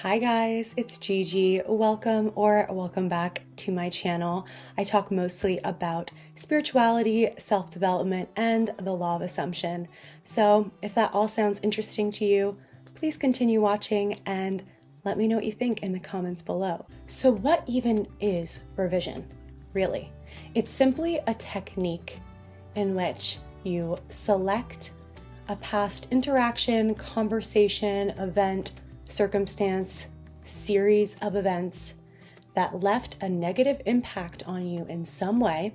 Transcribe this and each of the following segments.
Hi guys, it's Gigi. Welcome back to my channel. I talk mostly about spirituality, self-development, and the law of assumption. So if that all sounds interesting to you, please continue watching and let me know what you think in the comments below. So what even is revision, really? It's simply a technique in which you select a past interaction, conversation, event, circumstance, series of events that left a negative impact on you in some way,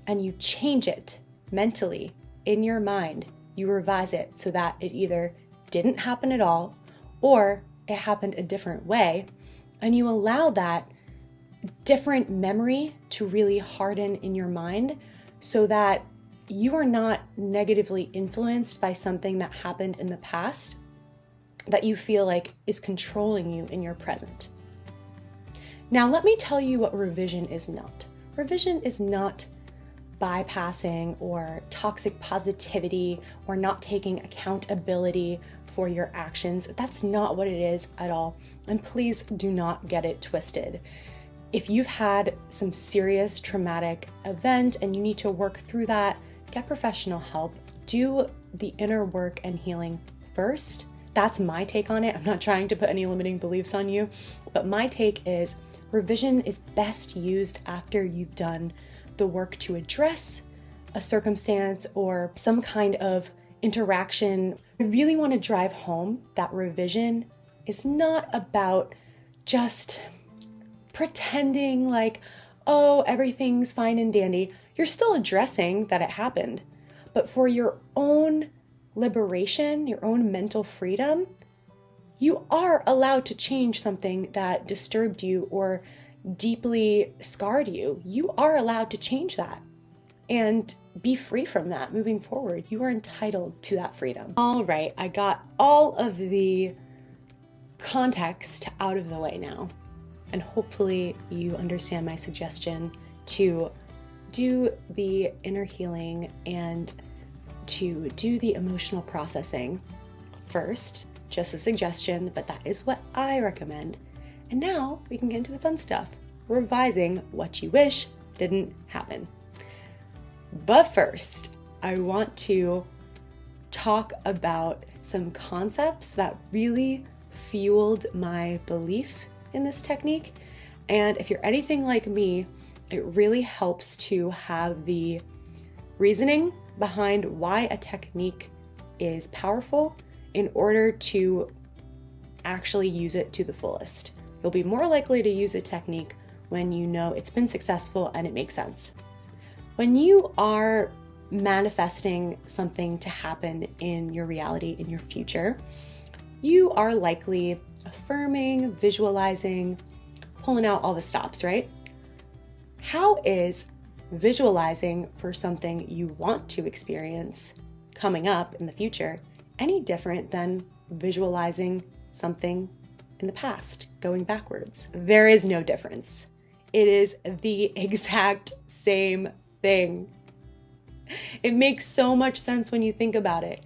and you change it mentally in your mind. You revise it so that it either didn't happen at all or it happened a different way, and you allow that different memory to really harden in your mind so that you are not negatively influenced by something that happened in the past that you feel like is controlling you in your present. Now, let me tell you what revision is not. Revision is not bypassing or toxic positivity or not taking accountability for your actions. That's not what it is at all. And please do not get it twisted. If you've had some serious traumatic event and you need to work through that, get professional help. Do the inner work and healing first. That's my take on it. I'm not trying to put any limiting beliefs on you, but my take is revision is best used after you've done the work to address a circumstance or some kind of interaction. I really want to drive home that revision is not about just pretending like, oh, everything's fine and dandy. You're still addressing that it happened, but for your own liberation, your own mental freedom, you are allowed to change something that disturbed you or deeply scarred you. You are allowed to change that and be free from that moving forward. You are entitled to that freedom. All right, I got all of the context out of the way now, and hopefully you understand my suggestion to do the inner healing and to do the emotional processing first. Just a suggestion, but that is what I recommend. And now we can get into the fun stuff, revising what you wish didn't happen. But first, I want to talk about some concepts that really fueled my belief in this technique. And if you're anything like me, it really helps to have the reasoning behind why a technique is powerful in order to actually use it to the fullest. You'll be more likely to use a technique when you know it's been successful and it makes sense. When you are manifesting something to happen in your reality, in your future, you are likely affirming, visualizing, pulling out all the stops, right? How is visualizing for something you want to experience coming up in the future any different than visualizing something in the past, going backwards? There is no difference. It is the exact same thing. It makes so much sense when you think about it.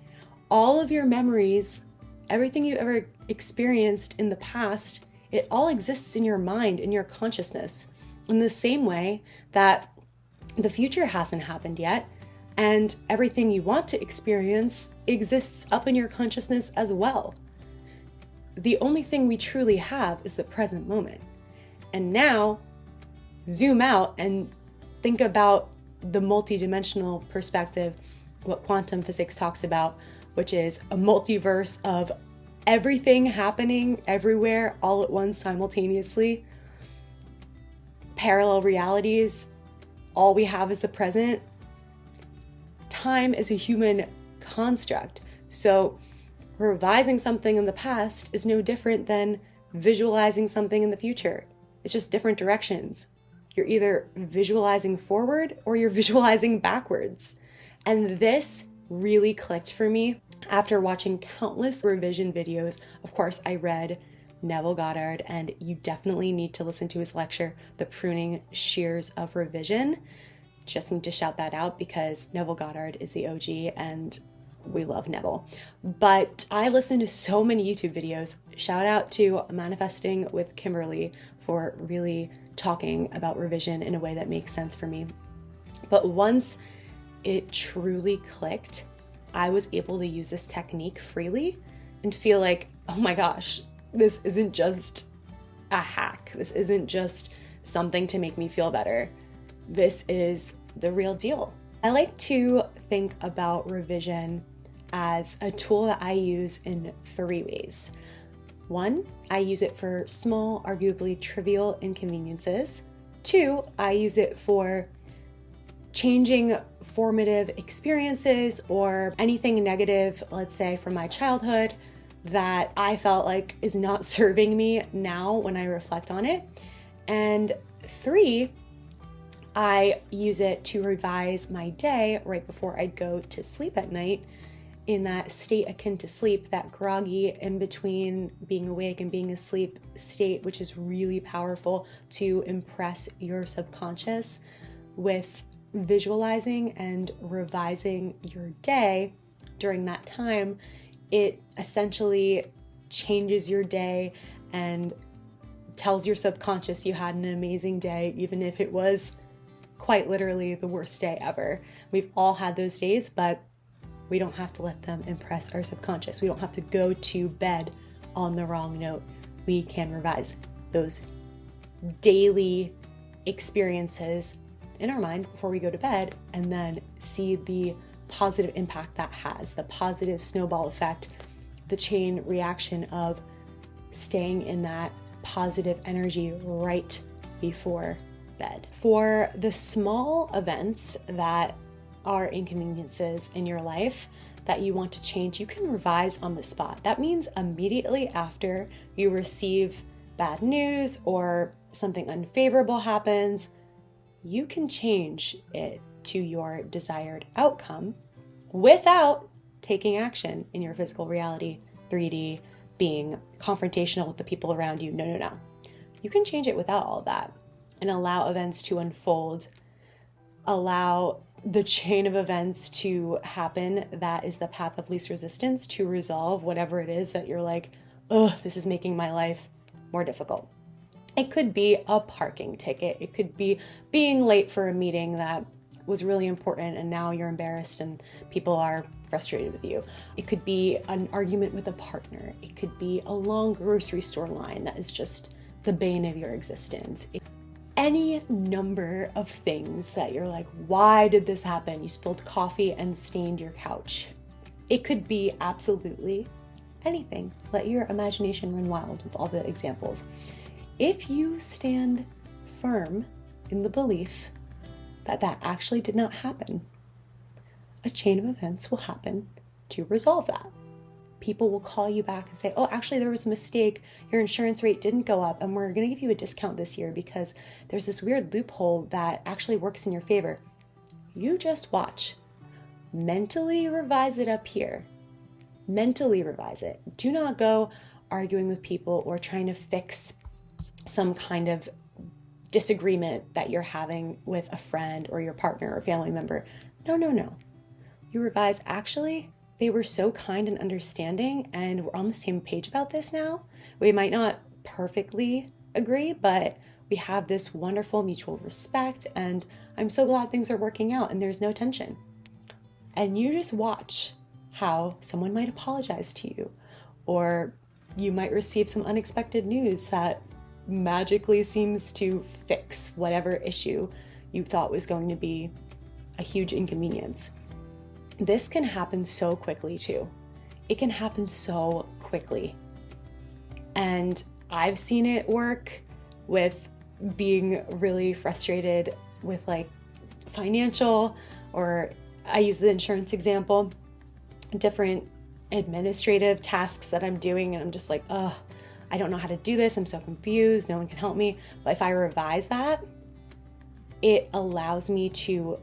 All of your memories, everything you ever experienced in the past, it all exists in your mind, in your consciousness, in the same way that the future hasn't happened yet, and everything you want to experience exists up in your consciousness as well. The only thing we truly have is the present moment. And now, zoom out and think about the multidimensional perspective, what quantum physics talks about, which is a multiverse of everything happening everywhere all at once simultaneously. Parallel realities. All we have is the present. Time is a human construct. So revising something in the past is no different than visualizing something in the future. It's just different directions. You're either visualizing forward or you're visualizing backwards. And this really clicked for me after watching countless revision videos. Of course, I read Neville Goddard, and you definitely need to listen to his lecture, The Pruning Shears of Revision. Just need to shout that out because Neville Goddard is the OG, and we love Neville. But I listen to so many YouTube videos. Shout out to Manifesting with Kimberly for really talking about revision in a way that makes sense for me. But once it truly clicked, I was able to use this technique freely and feel like, oh my gosh, this isn't just a hack. This isn't just something to make me feel better. This is the real deal. I like to think about revision as a tool that I use in 3 ways. 1, I use it for small, arguably trivial inconveniences. 2, I use it for changing formative experiences or anything negative, let's say from my childhood, that I felt like is not serving me now when I reflect on it. And 3, I use it to revise my day right before I go to sleep at night, in that state akin to sleep, that groggy in between being awake and being asleep state, which is really powerful to impress your subconscious with visualizing and revising your day during that time. It essentially changes your day and tells your subconscious you had an amazing day, even if it was quite literally the worst day ever. We've all had those days, but we don't have to let them impress our subconscious. We don't have to go to bed on the wrong note. We can revise those daily experiences in our mind before we go to bed, and then see the positive impact that has, the positive snowball effect, the chain reaction of staying in that positive energy right before bed. For the small events that are inconveniences in your life that you want to change, you can revise on the spot. That means immediately after you receive bad news or something unfavorable happens, you can change it to your desired outcome without taking action in your physical reality, 3D, being confrontational with the people around you. No. You can change it without all of that and allow events to unfold, allow the chain of events to happen that is the path of least resistance to resolve whatever it is that you're like, oh, this is making my life more difficult. It could be a parking ticket. It could be being late for a meeting that was really important and now you're embarrassed and people are frustrated with you. It could be an argument with a partner. It could be a long grocery store line that is just the bane of your existence. Any number of things that you're like, why did this happen? You spilled coffee and stained your couch. It could be absolutely anything. Let your imagination run wild with all the examples. If you stand firm in the belief that that actually did not happen, a chain of events will happen to resolve that. People will call you back and say, oh, actually there was a mistake. Your insurance rate didn't go up and we're going to give you a discount this year because there's this weird loophole that actually works in your favor. You just watch. Mentally revise it up here. Mentally revise it. Do not go arguing with people or trying to fix some kind of disagreement that you're having with a friend or your partner or family member. No. You revise, actually, they were so kind and understanding and we're on the same page about this now. We might not perfectly agree, but we have this wonderful mutual respect and I'm so glad things are working out and there's no tension. And you just watch how someone might apologize to you, or you might receive some unexpected news that magically seems to fix whatever issue you thought was going to be a huge inconvenience. This can happen so quickly too. It can happen so quickly. And I've seen it work with being really frustrated with like financial, or I use the insurance example, different administrative tasks that I'm doing and I'm just like, oh, I don't know how to do this. I'm so confused. No one can help me. But if I revise that, it allows me to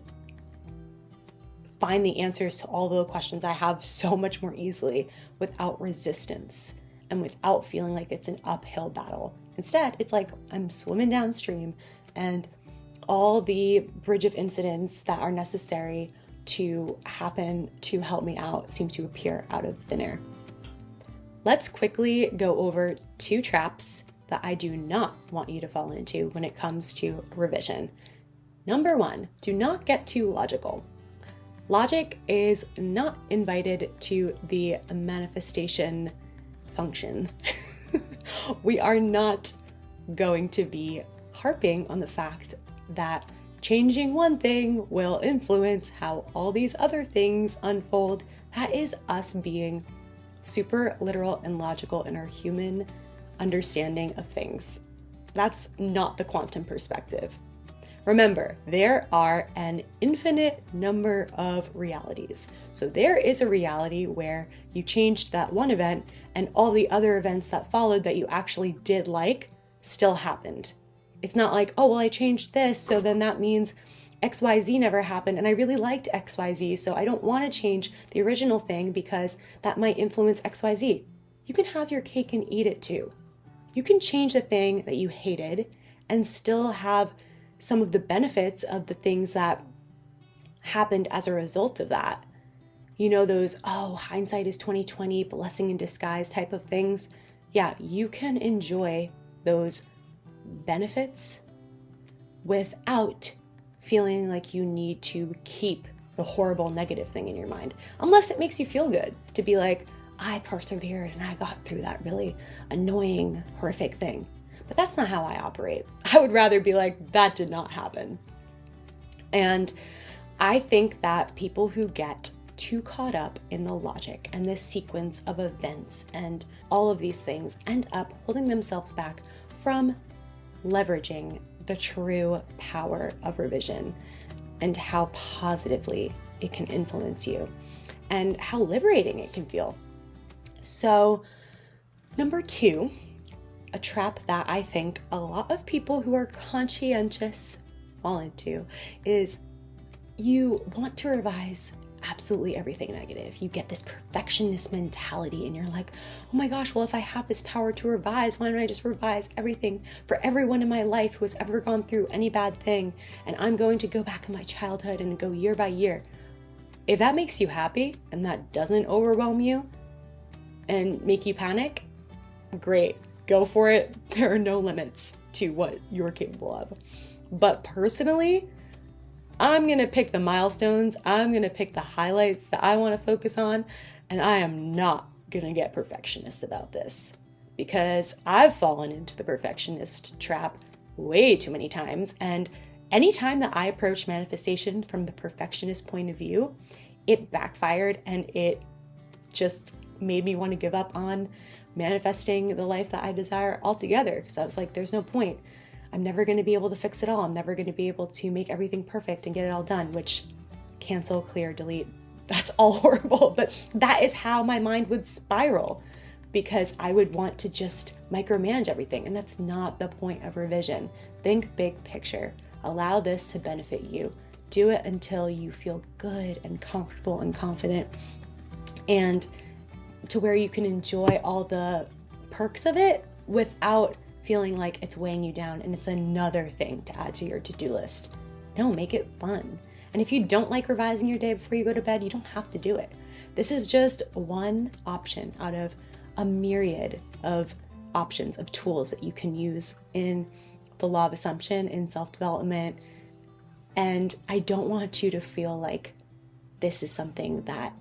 find the answers to all the questions I have so much more easily without resistance and without feeling like it's an uphill battle. Instead, it's like I'm swimming downstream and all the bridge of incidents that are necessary to happen to help me out seem to appear out of thin air. Let's quickly go over 2 traps that I do not want you to fall into when it comes to revision. Number 1, do not get too logical. Logic is not invited to the manifestation function. We are not going to be harping on the fact that changing one thing will influence how all these other things unfold. That is us being super literal and logical in our human understanding of things. That's not the quantum perspective. Remember, there are an infinite number of realities. So there is a reality where you changed that one event and all the other events that followed that you actually did like still happened. It's not like, oh, well, I changed this, so then that means XYZ never happened, and I really liked XYZ, so I don't want to change the original thing because that might influence XYZ. You can have your cake and eat it too. You can change the thing that you hated and still have some of the benefits of the things that happened as a result of that. You know, those, oh, hindsight is 20/20, blessing in disguise type of things. Yeah, you can enjoy those benefits without feeling like you need to keep the horrible negative thing in your mind, unless it makes you feel good to be like, I persevered and I got through that really annoying, horrific thing. But that's not how I operate. I would rather be like, that did not happen. And I think that people who get too caught up in the logic and this sequence of events and all of these things end up holding themselves back from leveraging the true power of revision and how positively it can influence you and how liberating it can feel. So, number 2, a trap that I think a lot of people who are conscientious fall into is you want to revise absolutely everything negative. You get this perfectionist mentality and you're like, oh my gosh, well, if I have this power to revise, why don't I just revise everything for everyone in my life who has ever gone through any bad thing? And I'm going to go back in my childhood and go year by year. If that makes you happy and that doesn't overwhelm you and make you panic, great, go for it. There are no limits to what you're capable of. But personally, I'm going to pick the milestones, I'm going to pick the highlights that I want to focus on, and I am not going to get perfectionist about this because I've fallen into the perfectionist trap way too many times. And anytime that I approach manifestation from the perfectionist point of view, it backfired and it just made me want to give up on manifesting the life that I desire altogether. Because I was like, there's no point. I'm never going to be able to fix it all. I'm never going to be able to make everything perfect and get it all done, which cancel, clear, delete. That's all horrible. But that is how my mind would spiral because I would want to just micromanage everything. And that's not the point of revision. Think big picture. Allow this to benefit you. Do it until you feel good and comfortable and confident and to where you can enjoy all the perks of it without feeling like it's weighing you down and it's another thing to add to your to-do list. No, make it fun. And if you don't like revising your day before you go to bed, you don't have to do it. This is just one option out of a myriad of options, of tools that you can use in the law of assumption, in self-development. And I don't want you to feel like this is something that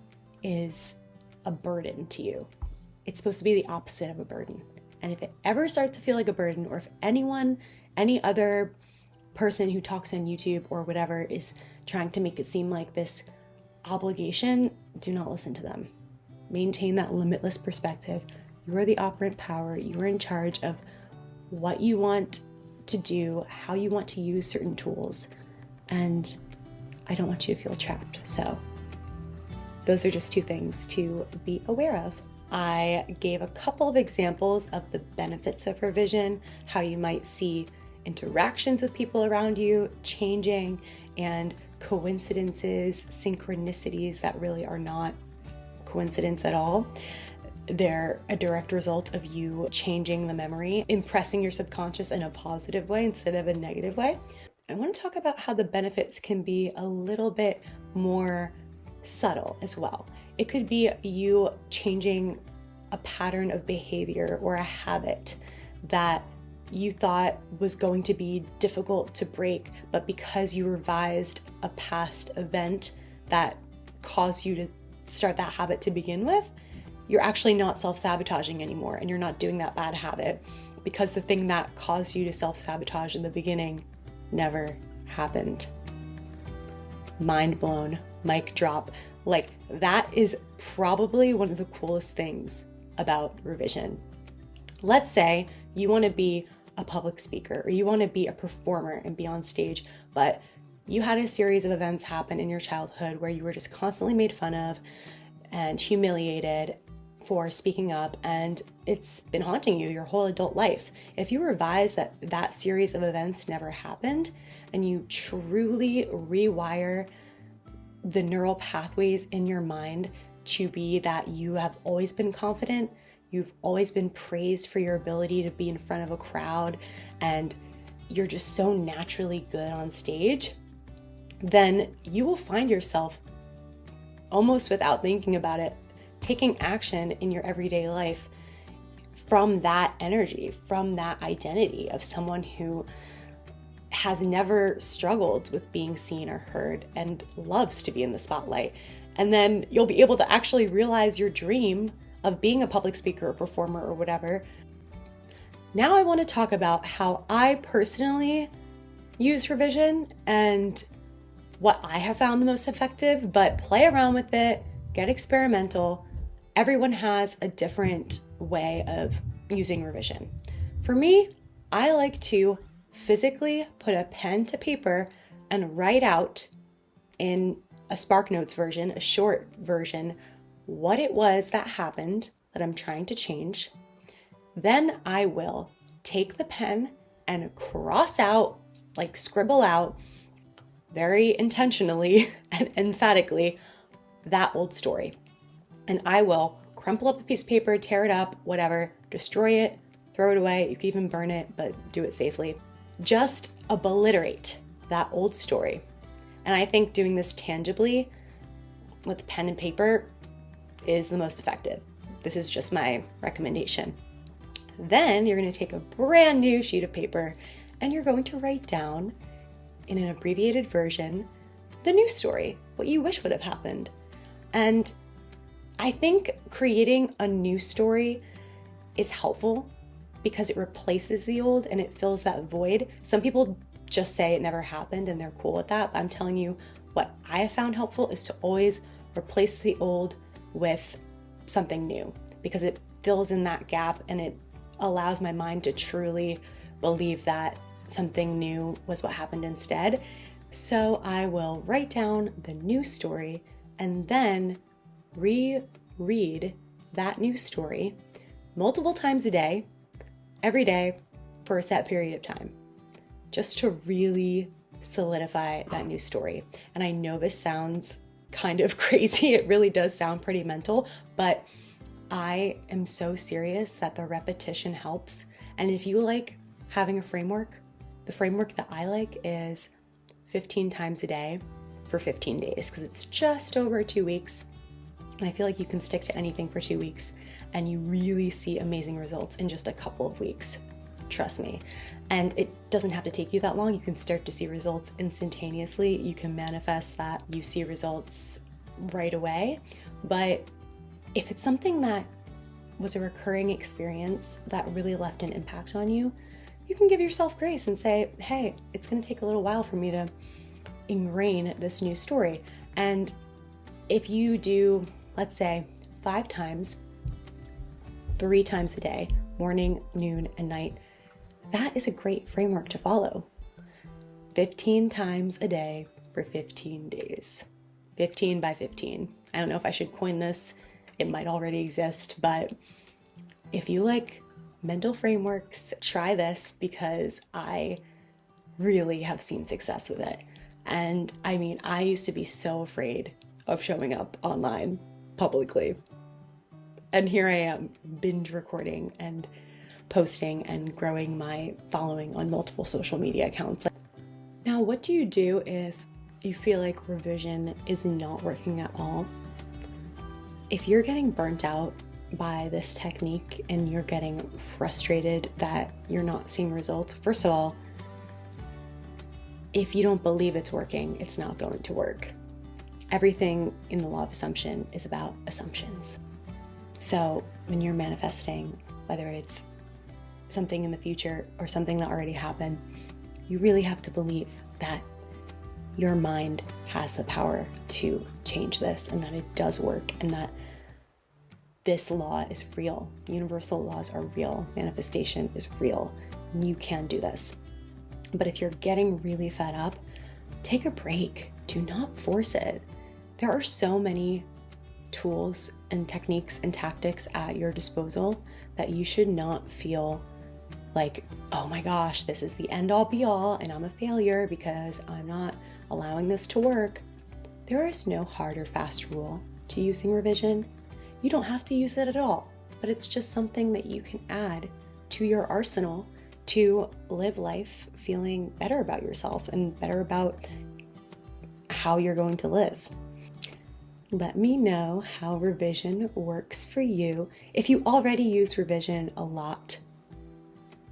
is a burden to you. It's supposed to be the opposite of a burden. And if it ever starts to feel like a burden, or if any other person who talks on YouTube or whatever is trying to make it seem like this obligation, do not listen to them. Maintain that limitless perspective. You are the operant power. You are in charge of what you want to do, how you want to use certain tools. And I don't want you to feel trapped. So those are just 2 things to be aware of. I gave a couple of examples of the benefits of revision, how you might see interactions with people around you changing, and coincidences, synchronicities that really are not coincidence at all. They're a direct result of you changing the memory, impressing your subconscious in a positive way instead of a negative way. I want to talk about how the benefits can be a little bit more subtle as well. It could be you changing a pattern of behavior or a habit that you thought was going to be difficult to break, but because you revised a past event that caused you to start that habit to begin with, you're actually not self-sabotaging anymore, and you're not doing that bad habit because the thing that caused you to self-sabotage in the beginning never happened. Mind blown, mic drop. Like, that is probably one of the coolest things about revision. Let's say you want to be a public speaker or you want to be a performer and be on stage, but you had a series of events happen in your childhood where you were just constantly made fun of and humiliated for speaking up, and it's been haunting you your whole adult life. If you revise that series of events never happened, and you truly rewire the neural pathways in your mind to be that you have always been confident, you've always been praised for your ability to be in front of a crowd, and you're just so naturally good on stage, then you will find yourself, almost without thinking about it, taking action in your everyday life from that energy, from that identity of someone who has never struggled with being seen or heard and loves to be in the spotlight. And then you'll be able to actually realize your dream of being a public speaker or performer or whatever. Now I want to talk about how I personally use revision and what I have found the most effective, but play around with it, get experimental. Everyone has a different way of using revision. For me, I like to physically put a pen to paper and write out in a SparkNotes version, a short version, what it was that happened that I'm trying to change. Then I will take the pen and cross out, like scribble out very intentionally and emphatically that old story. And I will crumple up the piece of paper, tear it up, whatever, destroy it, throw it away. You can even burn it, but do it safely. Just obliterate that old story. And I think doing this tangibly with pen and paper is the most effective. This is just my recommendation. Then you're going to take a brand new sheet of paper and you're going to write down in an abbreviated version the new story, what you wish would have happened. And I think creating a new story is helpful because it replaces the old and it fills that void. Some people just say it never happened and they're cool with that. But I'm telling you, what I have found helpful is to always replace the old with something new, because it fills in that gap and it allows my mind to truly believe that something new was what happened instead. So I will write down the new story and then reread that new story multiple times a day, every day, for a set period of time, just to really solidify that new story. And I know this sounds kind of crazy. It really does sound pretty mental, but I am so serious that the repetition helps. And if you like having a framework, the framework that I like is 15 times a day for 15 days, because it's just over 2 weeks. And I feel like you can stick to anything for 2 weeks and you really see amazing results in just a couple of weeks. Trust me. And it doesn't have to take you that long. You can start to see results instantaneously. You can manifest that you see results right away. But if it's something that was a recurring experience that really left an impact on you, you can give yourself grace and say, hey, it's going to take a little while for me to ingrain this new story. And if you do, let's say, 5 times, 3 times a day, morning, noon, and night, that is a great framework to follow. 15 times a day for 15 days. 15 by 15. I don't know if I should coin this. It might already exist, but if you like mental frameworks, try this, because I really have seen success with it. And I mean, I used to be so afraid of showing up online publicly. And here I am, binge recording and posting and growing my following on multiple social media accounts. Now, what do you do if you feel like revision is not working at all, if you're getting burnt out by this technique and you're getting frustrated that you're not seeing results, first of all, if you don't believe it's working, it's not going to work. Everything in the law of assumption is about assumptions. So when you're manifesting, whether it's something in the future or something that already happened, you really have to believe that your mind has the power to change this and that it does work and that this law is real. Universal laws are real. Manifestation is real. And you can do this. But if you're getting really fed up, take a break. Do not force it. There are so many tools and techniques and tactics at your disposal that you should not feel like, oh my gosh, this is the end all be all and I'm a failure because I'm not allowing this to work. There is no hard or fast rule to using revision. You don't have to use it at all, but it's just something that you can add to your arsenal to live life feeling better about yourself and better about how you're going to live. Let me know how revision works for you. If you already use revision a lot,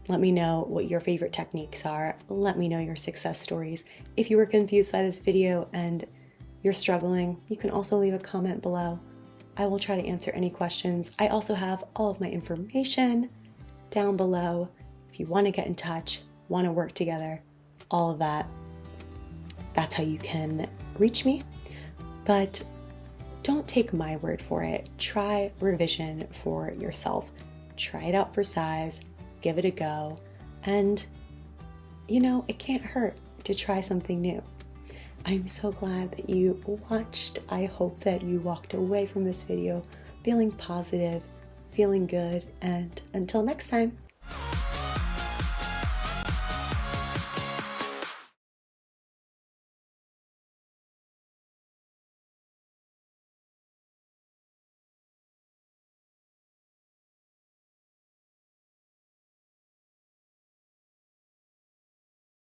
let me know what your favorite techniques are. Let me know your success stories. If you were confused by this video and you're struggling, you can also leave a comment below. I will try to answer any questions. I also have all of my information down below. If you want to get in touch, want to work together, all of that, that's how you can reach me. But don't take my word for it. Try revision for yourself. Try it out for size, give it a go, and it can't hurt to try something new. I'm so glad that you watched. I hope that you walked away from this video feeling positive, feeling good, and until next time.